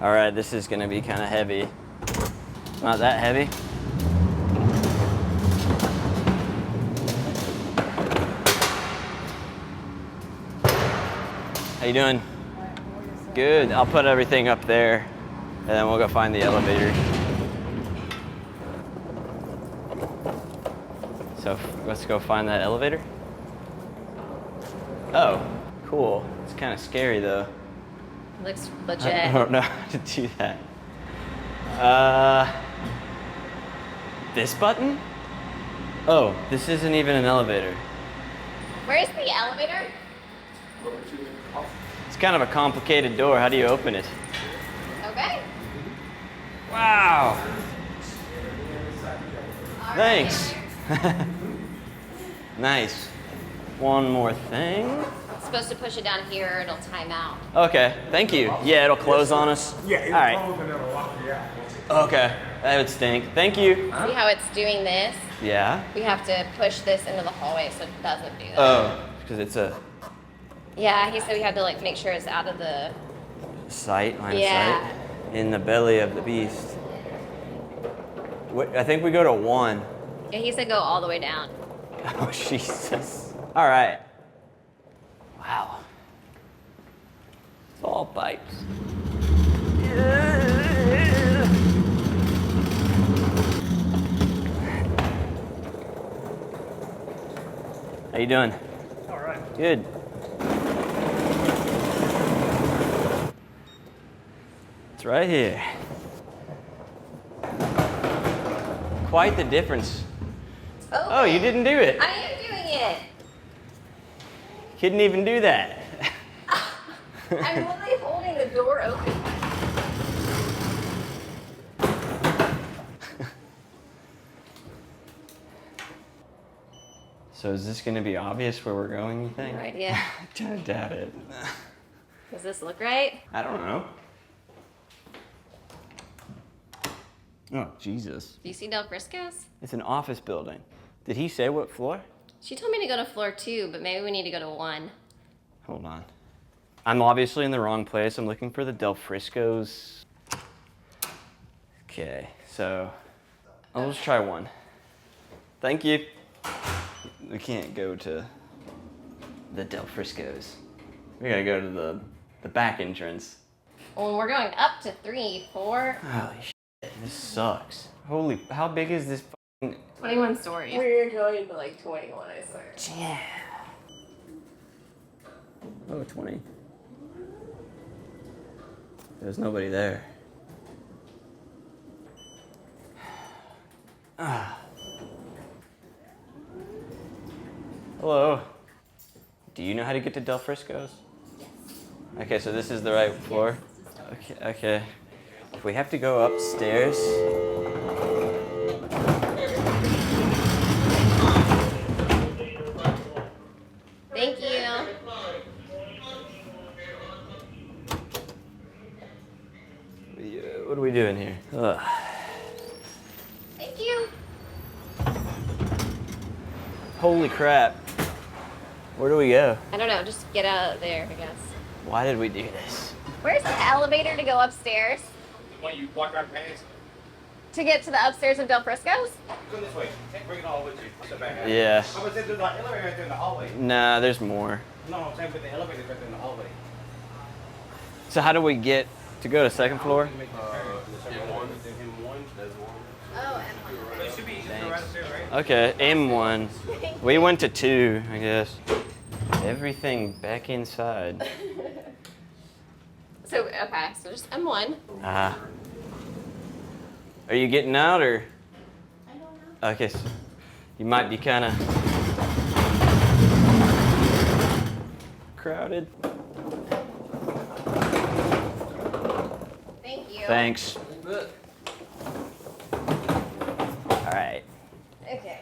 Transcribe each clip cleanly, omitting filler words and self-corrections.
All right, this is gonna be kind of heavy. Not that heavy. How you doing? Good. I'll put everything up there, and then we'll go find the elevator. So let's go find that elevator. Oh, cool. It's kind of scary though. Looks legit. I don't know how to do that. This button? Oh, this isn't even an elevator. Where's the elevator? It's kind of a complicated door. How do you open it? Okay. Wow. All Thanks. right. Nice. One more thing. Supposed to push it down here, it'll time out. Okay, thank you. Yeah, it'll close on us. Yeah, it'll all right. close and it'll lock you out. Okay, that would stink. Thank you. See how it's doing this? Yeah. We have to push this into the hallway so it doesn't do that. Oh, because it's a Yeah, he said we had to like make sure it's out of the. line of Yeah. sight in the belly of the beast. I think we go to 1. Yeah, he said go all the way down. Oh, Jesus. All right. Wow. It's all pipes. How you doing? All right. Good. It's right here. Quite the difference. Oh, you didn't do it. I am doing it. Couldn't even do that. I'm literally holding the door open. So is this going to be obvious where we're going, you think? No idea. I doubt it. Does this look right? I don't know. Oh, Jesus. Do you see Del Frisco's? It's an office building. Did he say what floor? She told me to go to floor 2, but maybe we need to go to 1. Hold on. I'm obviously in the wrong place. I'm looking for the Del Frisco's. Okay, so I'll just try 1. Thank you. We can't go to the Del Frisco's. We gotta go to the back entrance. Well, we're going up to 3, 4. Holy shit, this sucks. Holy, how big is this fucking... 21 stories. We're going to like 21, I swear. Yeah. Oh, 20. There's nobody there. Ah. Hello. Do you know how to get to Del Frisco's? Yes. Okay, so this is the right floor? Okay, okay. If we have to go upstairs... Thank you. What are we doing here? Ugh. Thank you. Holy crap. Where do we go? I don't know, just get out of there, I guess. Why did we do this? Where's the elevator to go upstairs? When you walk right past, To get to the upstairs of Del Frisco's? go this way. Can't bring it all with you. It's the back. Yeah. I was saying there's an elevator right there in the hallway. Nah, there's more. No, I'm saying but the elevator's right there in the hallway. So how do we get to go to second floor? Oh, It should be easy to go right upstairs, right? Okay, M1. We went to 2, I guess. Everything back inside. So, okay, so just M1. Ah. Are you getting out or? I don't know. Okay, so you might be kind of crowded. Thank you. Thanks. All right, Okay.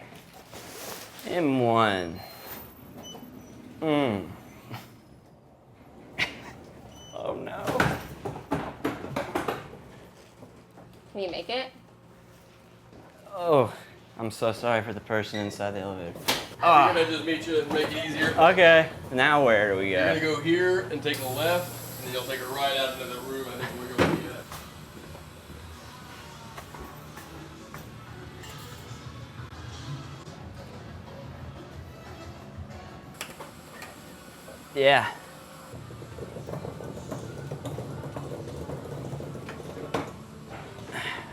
M1. Oh no. Can you make it? Oh, I'm so sorry for the person inside the elevator. I'm gonna just meet you and make it easier. Okay, now where do we You're gonna go? go here and take a left, and then you'll take a right out into the room. I think we're going to get. Yeah.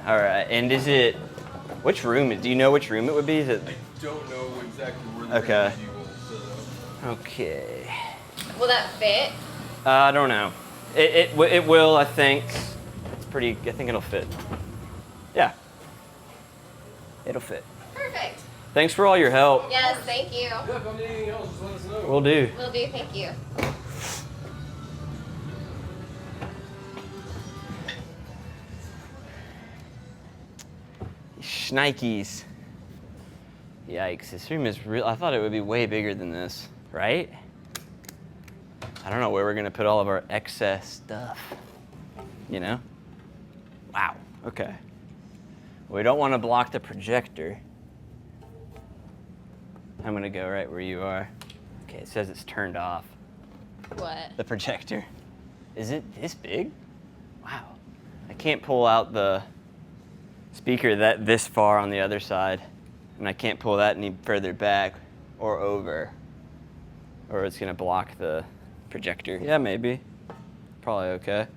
All right, and is it, which room, do you know which room it would be? Is it? I don't know exactly where the Okay. you will set up. Okay. Will that fit? I don't know. It will, I think. It's pretty, I think it'll fit. Yeah. It'll fit. Perfect. Thanks for all your help. Yes, thank you. Yeah, if I need anything else, just let us know. Will do. Will do, thank you. Shnikes. Yikes, this room is real. I thought it would be way bigger than this, right? I don't know where we're gonna put all of our excess stuff, you know? Wow, okay. We don't wanna block the projector. I'm gonna go right where you are. Okay, it says it's turned off. What? The projector. Is it this big? Wow. I can't pull out the speaker this far on the other side, and I can't pull that any further back or over, or it's gonna block the projector. Yeah, maybe. Probably okay.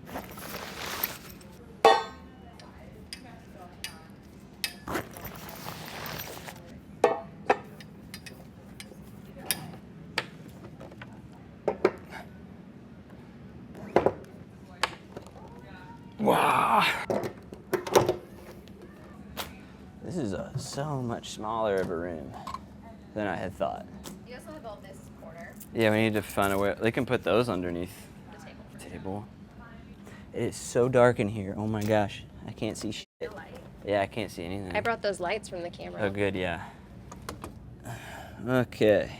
Wow. This is so much smaller of a room than I had thought. You also have all this corner. Yeah, we need to find a way. They can put those underneath The the table. It is so dark in here. Oh my gosh. I can't see shit. The light. Yeah, I can't see anything. I brought those lights from the camera. Oh, good, yeah. Okay.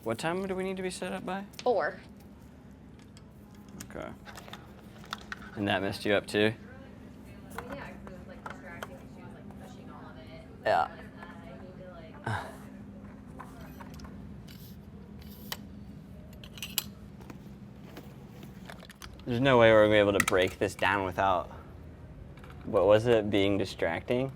What time do we need to be set up by? 4. Okay. And that messed you up too? Yeah, because it was like distracting. She was like pushing all of it. Yeah. I need to like. There's no way we're gonna be able to break this down without, what was it, being distracting?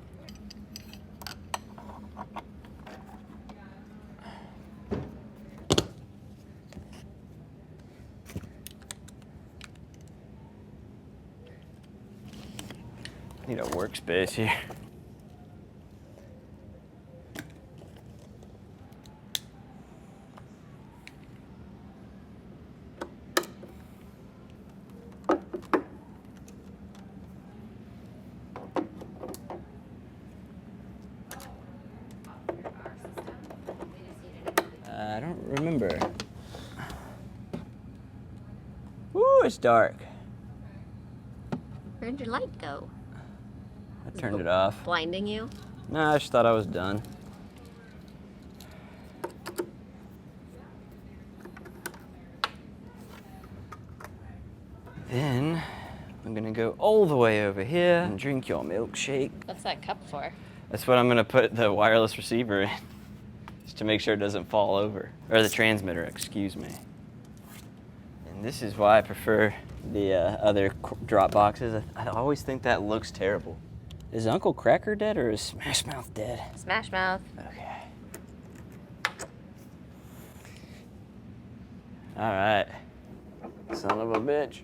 Need a workspace here. I don't remember. Ooh, it's dark. Where'd your light go? I turned it off. Blinding you? No, I just thought I was done. Then I'm gonna go all the way over here and drink your milkshake. What's that cup for? That's what I'm gonna put the wireless receiver in, just to make sure it doesn't fall over. Or the transmitter, excuse me. And this is why I prefer the other drop boxes. I always think that looks terrible. Is Uncle Cracker dead or is Smash Mouth dead? Smash Mouth. Okay. All right. Son of a bitch.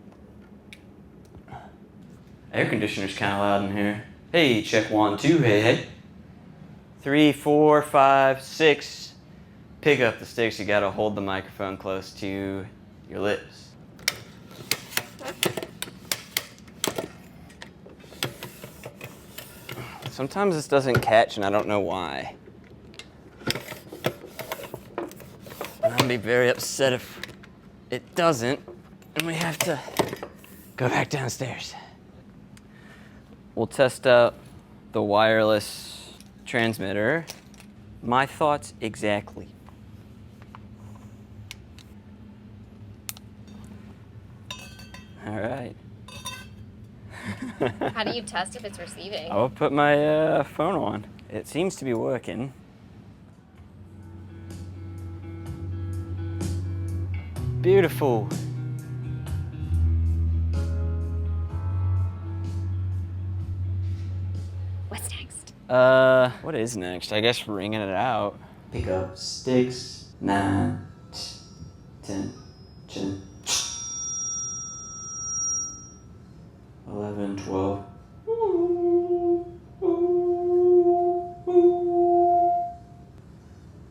Air conditioner's kind of loud in here. Hey, check 1, 2, hey, hey. 3, 4, 5, 6. Pick up the sticks. You gotta hold the microphone close to your lips. Sometimes this doesn't catch and I don't know why. And I'll be very upset if it doesn't and we have to go back downstairs. We'll test out the wireless transmitter. My thoughts exactly. All right. How do you test if it's receiving? I'll put my phone on. It seems to be working. Beautiful. What's next? What is next? I guess ringing it out. Pick up sticks. 9, 10, 11, 12.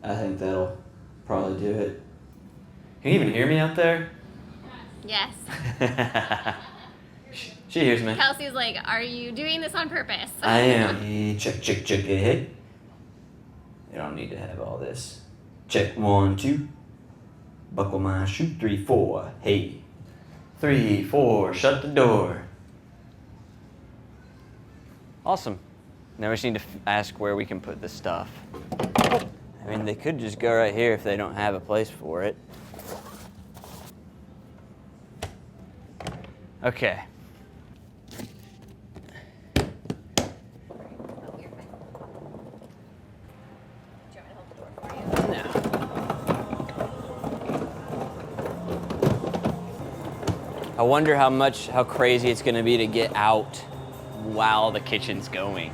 I think that'll probably do it. Can you even hear me out there? Yes. She hears me. Kelsey's like, are you doing this on purpose? I am. Check, check, check. Hey, hey. You don't need to have all this. Check 1, 2. Buckle my shoe. 3, 4. Hey. 3, 4. Shut the door. Awesome. Now we just need to ask where we can put the stuff. I mean, they could just go right here if they don't have a place for it. Okay. I wonder how crazy it's gonna be to get out while the kitchen's going.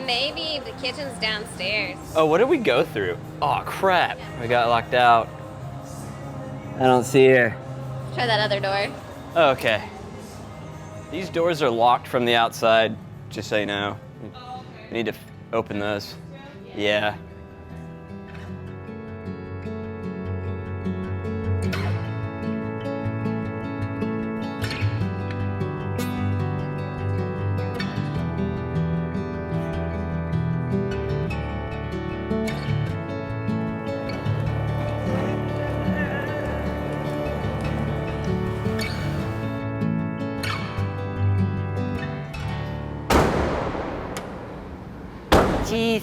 Maybe the kitchen's downstairs. Oh, what did we go through? Oh, crap. We got locked out. I don't see her. Try that other door. Oh, okay. These doors are locked from the outside, just so you know. We need to open those. Yeah. Jeez.